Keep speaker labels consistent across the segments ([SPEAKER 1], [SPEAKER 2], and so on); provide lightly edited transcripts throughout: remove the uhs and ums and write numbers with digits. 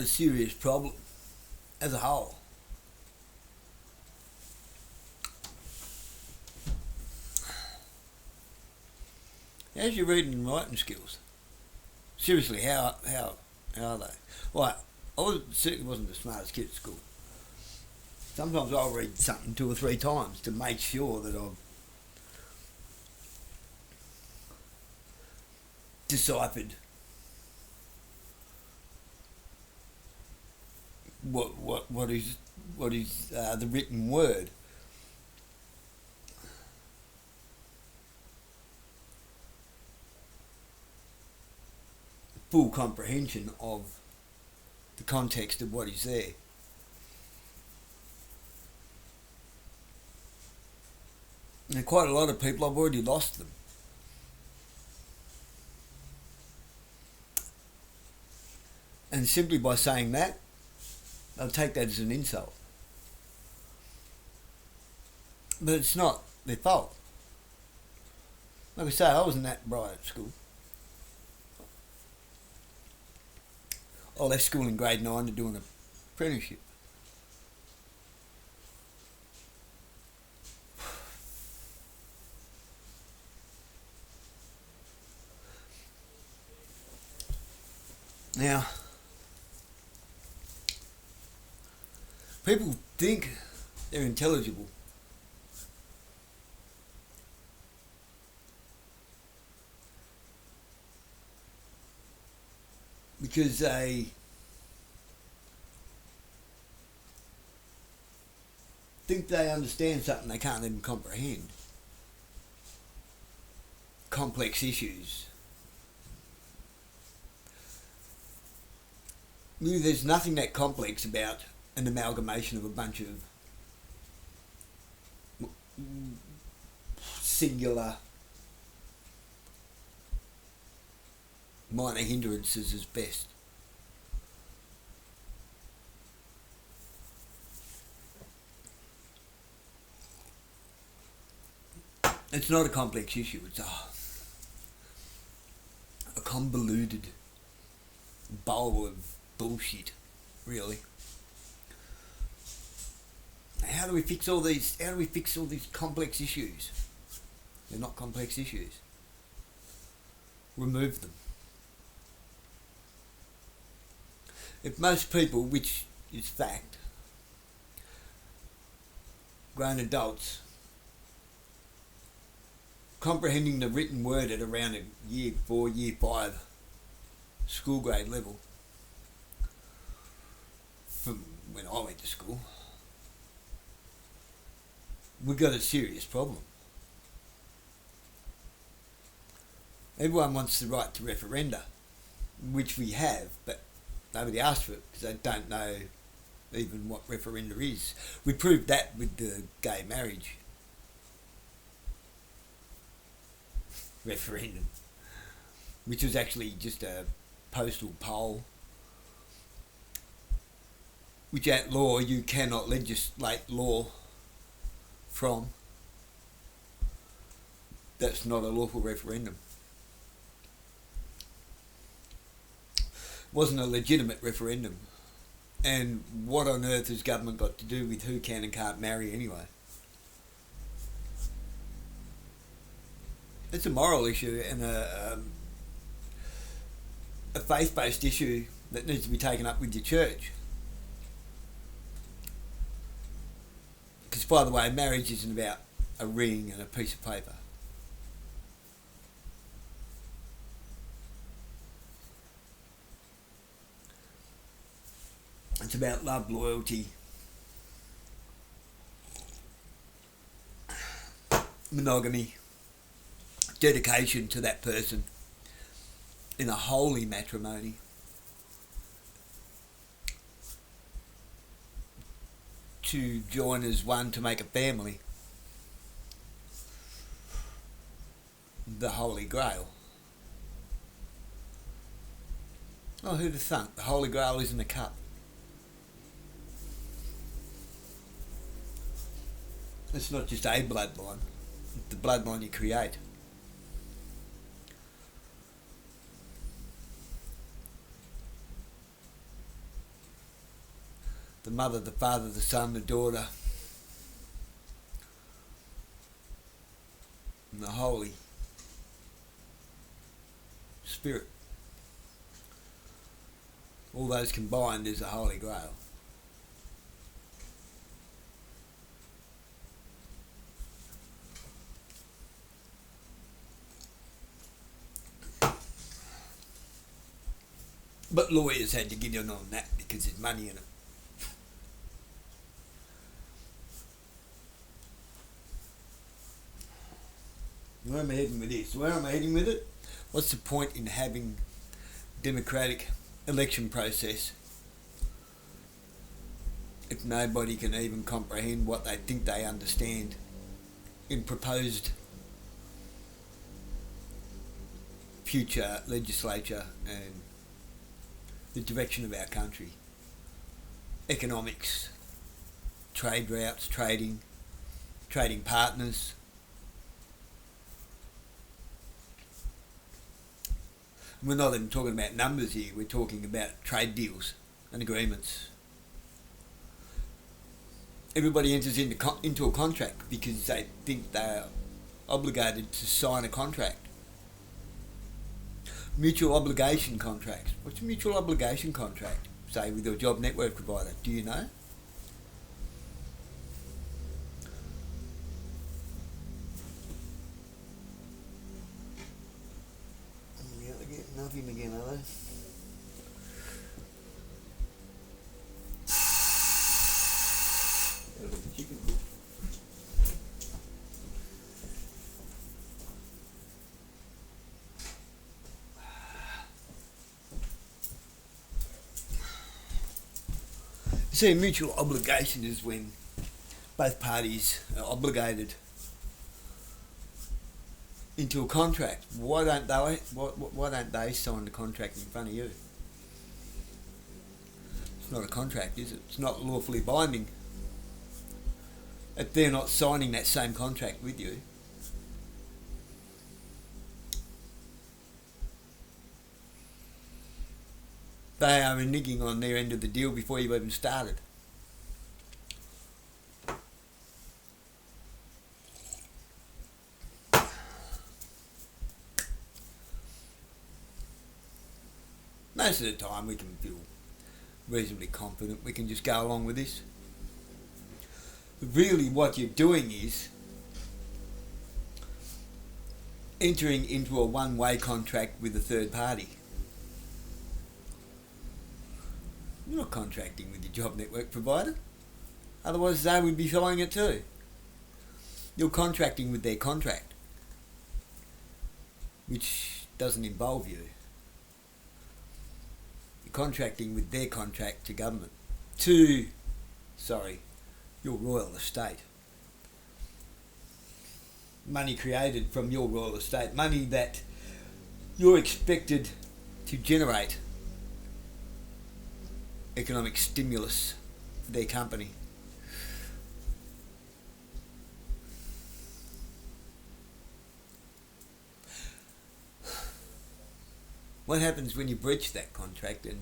[SPEAKER 1] a serious problem as a whole. How's your reading and writing skills? Seriously, how are they? Well, certainly wasn't the smartest kid at school. Sometimes I'll read something 2 or 3 times to make sure that I've deciphered what is the written word. Full comprehension of the context of what is there. And quite a lot of people, I've already lost them. And simply by saying that, they'll take that as an insult. But it's not their fault. Like I say, I wasn't that bright at school. I left school in grade 9 to do an apprenticeship. Now, people think they're intelligible. Because they think they understand something they can't even comprehend. Complex issues. There's nothing that complex about an amalgamation of a bunch of singular minor hindrances as best. It's not a complex issue, it's a convoluted bowl of bullshit, really. How do we fix all these complex issues? They're not complex issues. Remove them. If most people, which is fact, grown adults, comprehending the written word at around a year 4, year 5 school grade level, from when I went to school, we've got a serious problem. Everyone wants the right to referenda, which we have, but nobody asked for it because they don't know even what referenda is. We proved that with the gay marriage referendum, which was actually just a postal poll, which at law you cannot legislate law from. That's not a lawful referendum. Wasn't a legitimate referendum. And what on earth has government got to do with who can and can't marry anyway? It's a moral issue and a faith-based issue that needs to be taken up with your church. Because, by the way, marriage isn't about a ring and a piece of paper. It's about love, loyalty, monogamy, dedication to that person in a holy matrimony. To join as one to make a family. The Holy Grail. Oh, who'd have thunk? The Holy Grail isn't a cup. It's not just a bloodline, it's the bloodline you create. the mother, the father, the son, the daughter, and the Holy Spirit. All those combined is the Holy Grail. But lawyers had to get in on that because there's money in it. Where am I heading with this? Where am I heading with it? What's the point in having democratic election process if nobody can even comprehend what they think they understand in proposed future legislature and the direction of our country? Economics, trade routes, trading partners. We're not even talking about numbers here, we're talking about trade deals and agreements. Everybody enters into a contract because they think they're obligated to sign a contract. Mutual obligation contracts. What's a mutual obligation contract? Say with your job network provider, do you know? Nothing again, are they? Chicken. See, mutual obligation is when both parties are obligated into a contract. Why don't they sign the contract in front of you? It's not a contract, is it? It's not lawfully binding if they're not signing that same contract with you. They are reneging on their end of the deal before you've even started. Most of the time we can feel reasonably confident we can just go along with this. But really what you're doing is entering into a one-way contract with a third party. You're not contracting with your job network provider, otherwise they would be following it too. You're contracting with their contract, which doesn't involve you. Contracting with their contract to government, your royal estate. Money created from your royal estate, money that you're expected to generate economic stimulus for their company. What happens when you breach that contract and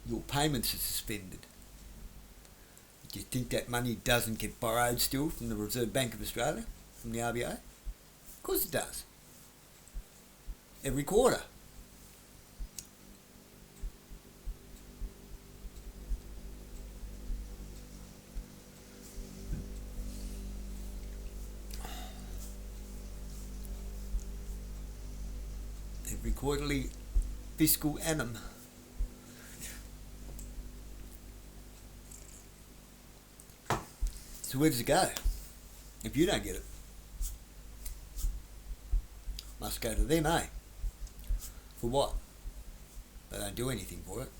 [SPEAKER 1] your payments are suspended? Do you think that money doesn't get borrowed still from the Reserve Bank of Australia, from the RBA? Of course it does. Every quarter. Every quarterly fiscal annum. So where does it go if you don't get it? Must go to them, eh? For what? They don't do anything for it.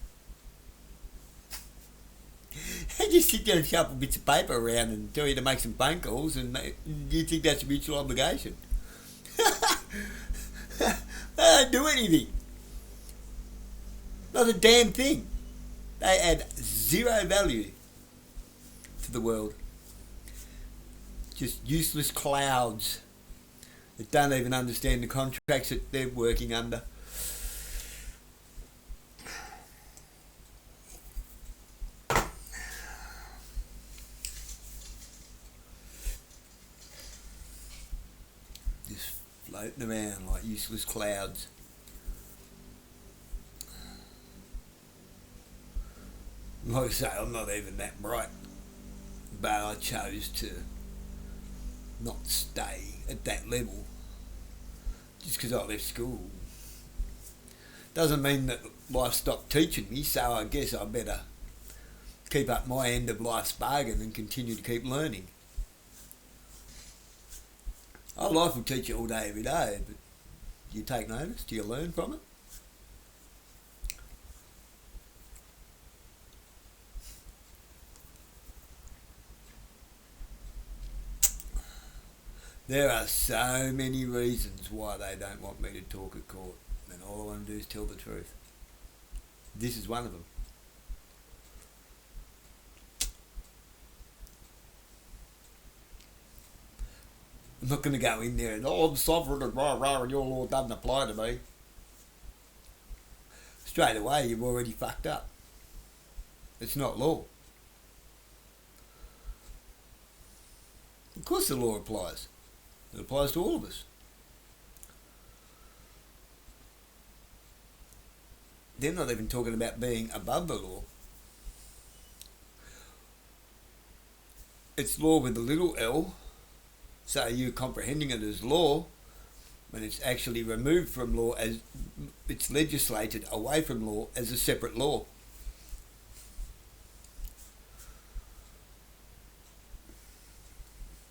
[SPEAKER 1] They just sit there and shuffle bits of paper around and tell you to make some phone calls, and you think that's a mutual obligation. They don't do anything. Not a damn thing. They add zero value to the world. Just useless clouds that don't even understand the contracts that they're working under. floating around like useless clouds. Like I say, I'm not even that bright, but I chose to not stay at that level just because I left school. Doesn't mean that life stopped teaching me, so I guess I better keep up my end of life's bargain and continue to keep learning. Oh, life will teach you all day, every day, but do you take notice? Do you learn from it? There are so many reasons why they don't want me to talk at court, and all I want to do is tell the truth. This is one of them. I'm not going to go in there and, I'm sovereign and and your law doesn't apply to me. Straight away, you've already fucked up. It's not law. Of course the law applies. It applies to all of us. They're not even talking about being above the law. It's law with a little L, so you're comprehending it as law, when it's actually removed from law, as it's legislated away from law as a separate law.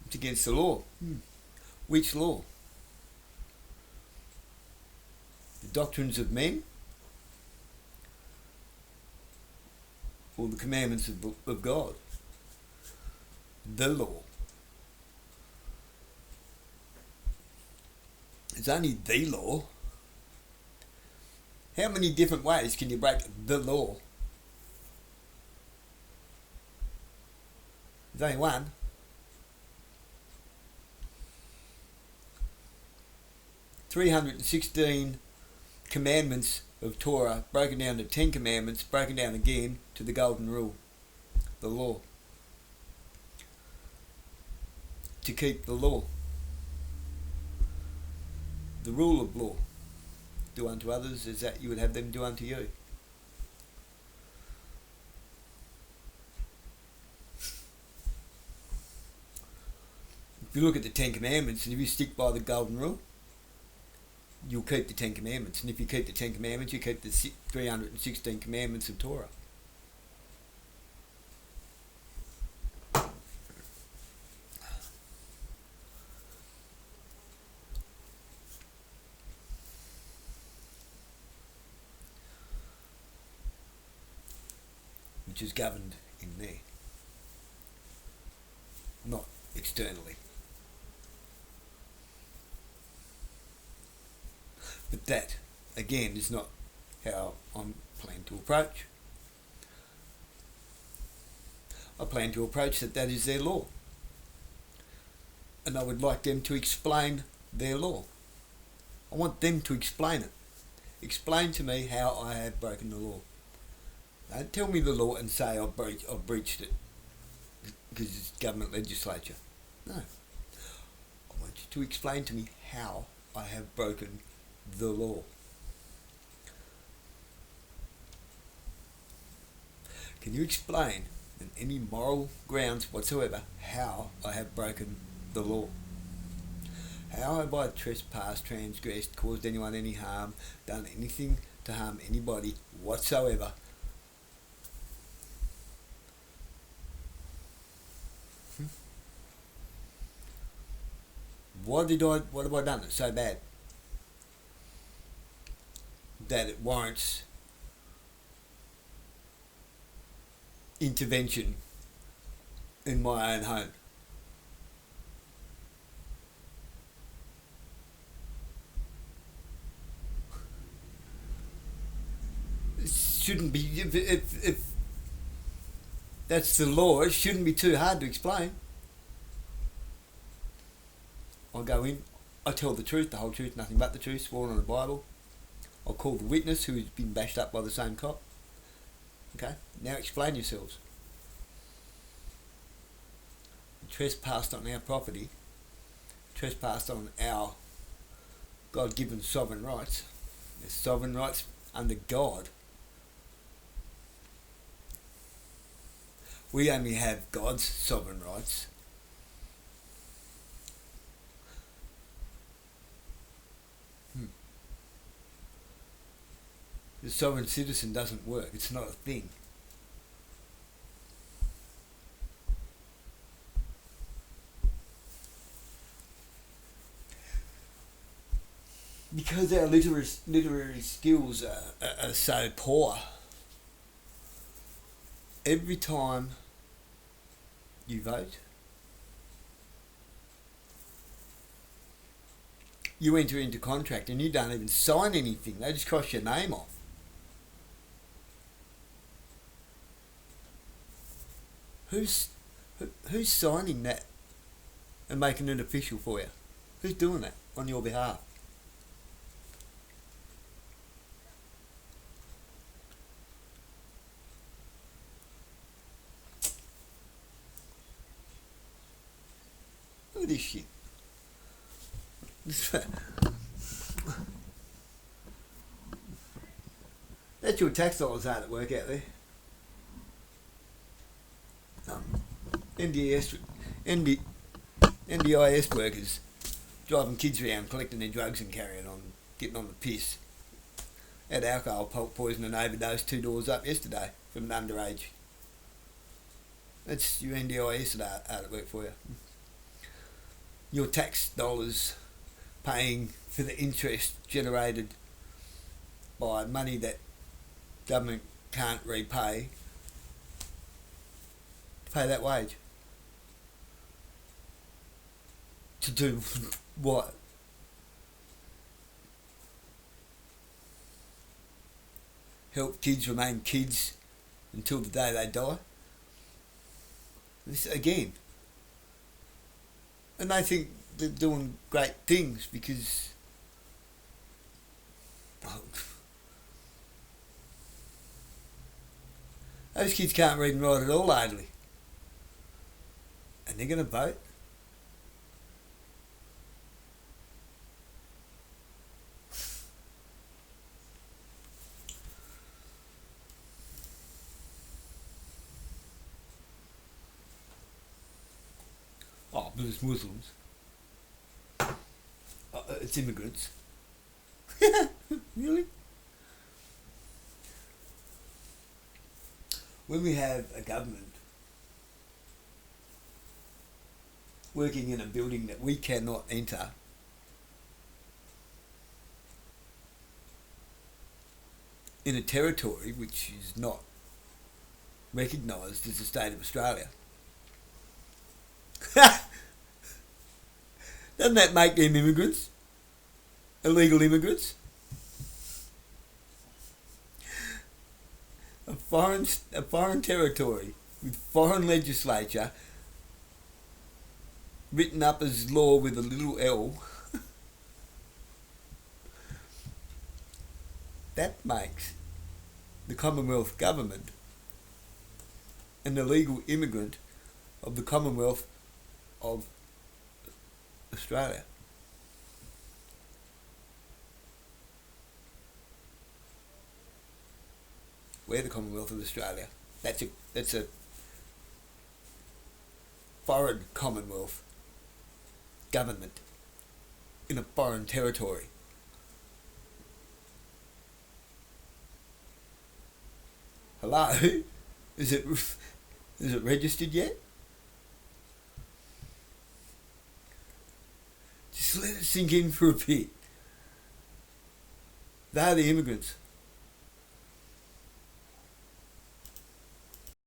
[SPEAKER 1] It's against the law. Which law? The doctrines of men or the commandments of God? The law. It's only the law. How many different ways can you break the law? There's only one. "316 commandments of Torah broken down to 10 commandments, broken down again to the golden rule, the law. To keep the law. The rule of law. Do unto others as that you would have them do unto you. If you look at the 10 commandments and if you stick by the golden rule, you'll keep the 10 commandments. And if you keep the 10 commandments, you keep the 316 commandments of Torah. Which is governed in there, not externally. But that, again, is not how I'm planning to approach. I plan to approach that is their law. And I would like them to explain their law. I want them to explain it. Explain to me how I have broken the law. Don't tell me the law and say I've breached it because it's government legislature. No. I want you to explain to me how I have broken the law. Can you explain on any moral grounds whatsoever how I have broken the law? How have I trespassed, transgressed, caused anyone any harm, done anything to harm anybody whatsoever? What have I done that's so bad that it warrants intervention in my own home? It shouldn't be, if that's the law, it shouldn't be too hard to explain. I'll go in, I tell the truth, the whole truth, nothing but the truth, sworn on the Bible. I'll call the witness who's been bashed up by the same cop. Okay, now explain yourselves. You trespassed on our property, trespassed on our God-given sovereign rights. There's sovereign rights under God. We only have God's sovereign rights. The sovereign citizen doesn't work. It's not a thing. Because our literary skills are so poor, every time you vote, you enter into contract and you don't even sign anything. They just cross your name off. Who's signing that and making it official for you? Who's doing that on your behalf? Look at this shit. That's your tax dollars hard at work out there. NDIS workers driving kids around, collecting their drugs and carrying on, getting on the piss. Had alcohol poison and overdose 2 doors up yesterday from an underage. That's your NDIS that hard at work for you. Your tax dollars paying for the interest generated by money that government can't repay to pay that wage. To do what? Help kids remain kids until the day they die? This again. And they think they're doing great things because those kids can't read and write at all hardly. And they're going to vote? Oh, but it's Muslims. It's immigrants. Really? When we have a government working in a building that we cannot enter, in a territory which is not recognised as the state of Australia, doesn't that make them immigrants? Illegal immigrants? A foreign territory with foreign legislature written up as law with a little L. That makes the Commonwealth government an illegal immigrant of the Commonwealth of Australia. We're the Commonwealth of Australia. That's a foreign Commonwealth government in a foreign territory. Hello? Is it registered yet? Just let it sink in for a bit. They're the immigrants.